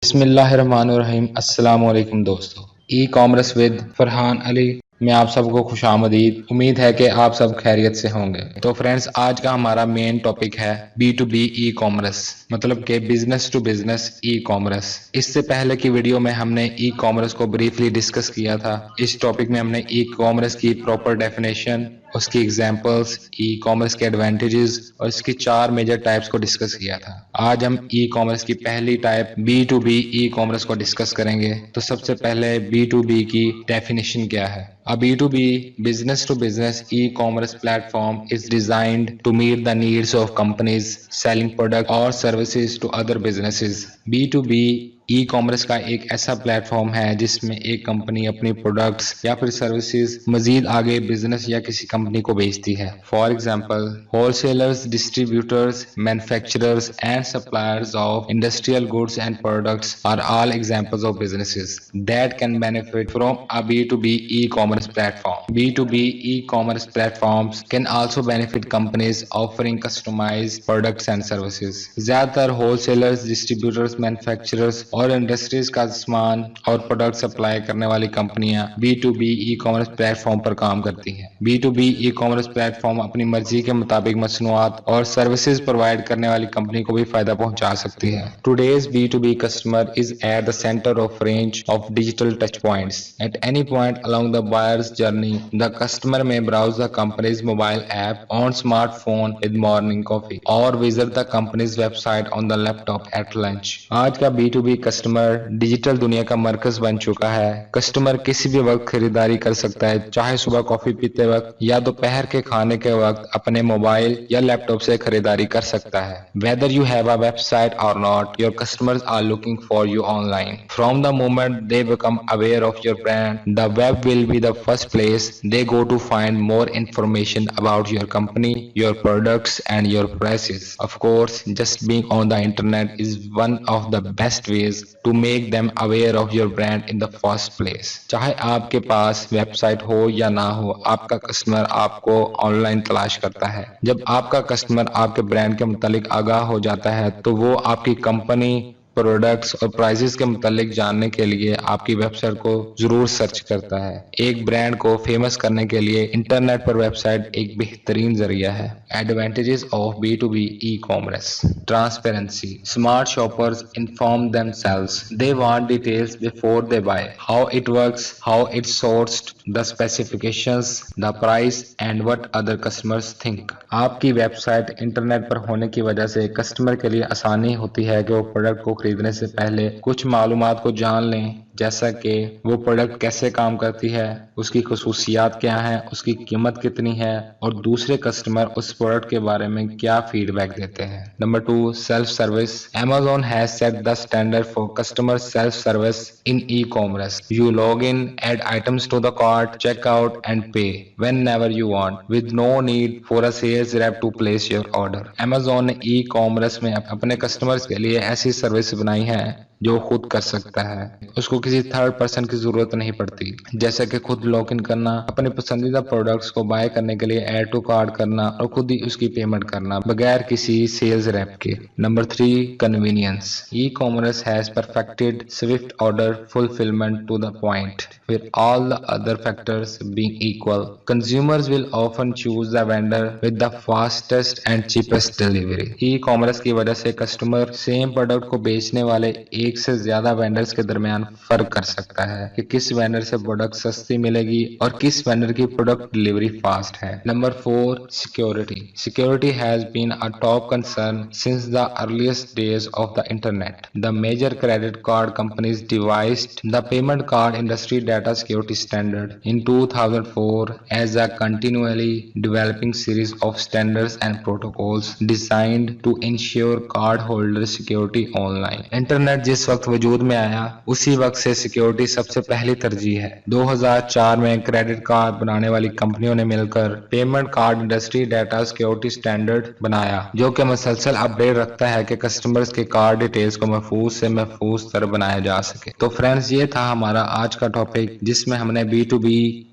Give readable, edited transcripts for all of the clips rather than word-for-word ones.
बिस्मिल्लाहिर्रहमानिर्रहीम। अस्सलाम वालेकुम दोस्तों, e commerce with Farhan Ali में आप सबको खुशामदीद। उम्मीद है कि आप सब खैरियत से होंगे। तो फ्रेंड्स, आज का हमारा मेन टॉपिक है B2B ई कॉमर्स, मतलब कि business to business e commerce. इससे पहले की वीडियो में हमने ई कॉमर्स को ब्रीफली डिस्कस किया था। इस टॉपिक में हमने ई कॉमर्स की प्रॉपर डेफिनेशन, उसकी एग्जांपल्स, ई कॉमर्स के एडवांटेजेस और इसकी 4 मेजर टाइप्स को डिस्कस किया था। आज हम ई कॉमर्स की पहली टाइप B2B ई कॉमर्स को डिस्कस करेंगे। तो सबसे पहले B2B की डेफिनेशन क्या है। A B2B, business to business e-commerce platform is designed to meet the needs of companies selling products or services to other businesses. B2B e commerce का एक ऐसा प्लेटफॉर्म है जिसमें एक कंपनी अपनी प्रोडक्ट्स या फिर सर्विसेज मजीद आगे बिजनेस या किसी कंपनी को बेचती है। For example, wholesalers, distributors, manufacturers and suppliers of industrial goods and products are all examples of businesses that can benefit from a B2B e-commerce platform. B2B e-commerce platforms can also benefit companies offering customized products and services. ज्यादातर wholesalers, distributors, manufacturers और industries का सामान और product supply करने वाली कंपनियां B2B e commerce platform पर काम करती हैं। B2B ई कॉमर्स प्लेटफॉर्म अपनी मर्जी के मुताबिक मसनूआत और सर्विसेज प्रोवाइड करने वाली कंपनी को भी फायदा पहुंचा सकती है। Today's B2B customer is at the centre of range of digital touch points. At any point along the buyer's journey, the customer may browse the company's mobile app on smartphone with morning coffee or visit the company's website on the laptop at lunch. आज का B2B customer digital दुनिया का मरकज बन चुका है। Customer किसी भी वक्त खरीदारी कर सकता है, चाहे सुबह कॉफी पीते वक्त या दोपहर के खाने के वक्त अपने मोबाइल या लैपटॉप से खरीदारी कर सकता है। Whether you have a website or not, your customers are looking for you online. From the moment they become aware of your brand, the web will be the first place they go to find more information about your company, your products and your prices. Of course, just being on the internet is one of the best ways to make them aware of your brand in the first place. चाहे आपके पास website हो या ना हो, आपका customer आपको online तलाश करता है। जब आपका कस्टमर आपके ब्रांड के मुतालिक आगाह हो जाता है तो वो आपकी कंपनी, प्रोडक्ट्स और प्राइसेस के मुतालिक जानने के लिए आपकी वेबसाइट को जरूर सर्च करता है। एक ब्रांड को फेमस करने के लिए इंटरनेट पर वेबसाइट एक बेहतरीन जरिया है। Advantages of B2B e-commerce: transparency, smart shoppers inform themselves, they want details before they buy, how it works, how it's sourced, the specifications, the price and what other customers think. आपकी website internet पर होने की वजह से customer के लिए आसानी होती है कि वो प्रोडक्ट को खरीदने से पहले कुछ मालूमात को जान लें, जैसा कि वो प्रोडक्ट कैसे काम करती है, उसकी खसूसियात क्या हैं, उसकी कीमत कितनी है और दूसरे कस्टमर उस प्रोडक्ट के बारे में क्या फीडबैक देते हैं। Number 2, self service. Amazon has set the standard for customer self service in e-commerce. You log in, add items to the cart, check out and pay whenever you want with no need for a sales rep to place your order. Amazon ने e-commerce में अपने customers के लिए ऐसी service बनाई है जो खुद कर सकता है। उसको किसी थर्ड पर्सन की जरूरत नहीं पड़ती, जैसे कि खुद लॉग इन करना, अपने पसंदीदा प्रोडक्ट्स को बाय करने के लिए ऐड टू कार्ट करना और खुद ही उसकी पेमेंट करना बगैर किसी सेल्स रैप के। Number 3, convenience. E commerce has perfected swift order fulfilment to the point with all the other factors being equal. Consumers will often choose the vendor with the fastest and cheapest delivery. E commerce की वजह से customer same product को बेचने वाले एक से ज्यादा vendors के दरमियान फर्क कर सकता है कि किस वेंडर से प्रोडक्ट सस्ती मिलेगी और किस वेंडर की प्रोडक्ट डिलीवरी फास्ट है। Number 4, security. Security has been a top concern since the earliest days of the internet. The major credit card companies devised the payment card industry data security standard in 2004 as a continually developing series of standards and protocols designed to ensure card holder security online. Internet जिस वक्त वजूद में आया उसी वक्त से security सबसे पहली तरजीह है। 2004 में क्रेडिट कार्ड बनाने वाली कंपनियों ने मिलकर payment card industry data security standard बनाया, जो कि मुसलसल अपडेट रखता है कि कस्टमर्स के कार्ड डिटेल्स को महफूज से महफूज तर बनाया जा सके। तो फ्रेंड्स, ये था हमारा आज का टॉपिक, जिसमें हमने B2B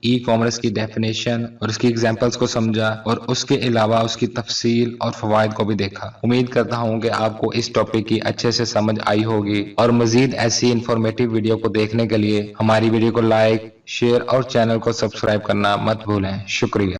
ई कॉमर्स की डेफिनेशन और उसकी एग्जांपल्स को समझा और उसके अलावा उसकी तफसील और फवायद को भी देखा। उम्मीद करता हूँ कि आपको इस टॉपिक की अच्छे से समझ आई होगी और मजीद ऐसी इंफॉर्मेटिव वीडियो को देखने के लिए हमारी वीडियो को लाइक, शेयर और चैनल को सब्सक्राइब करना मत भूलें। शुक्रिया।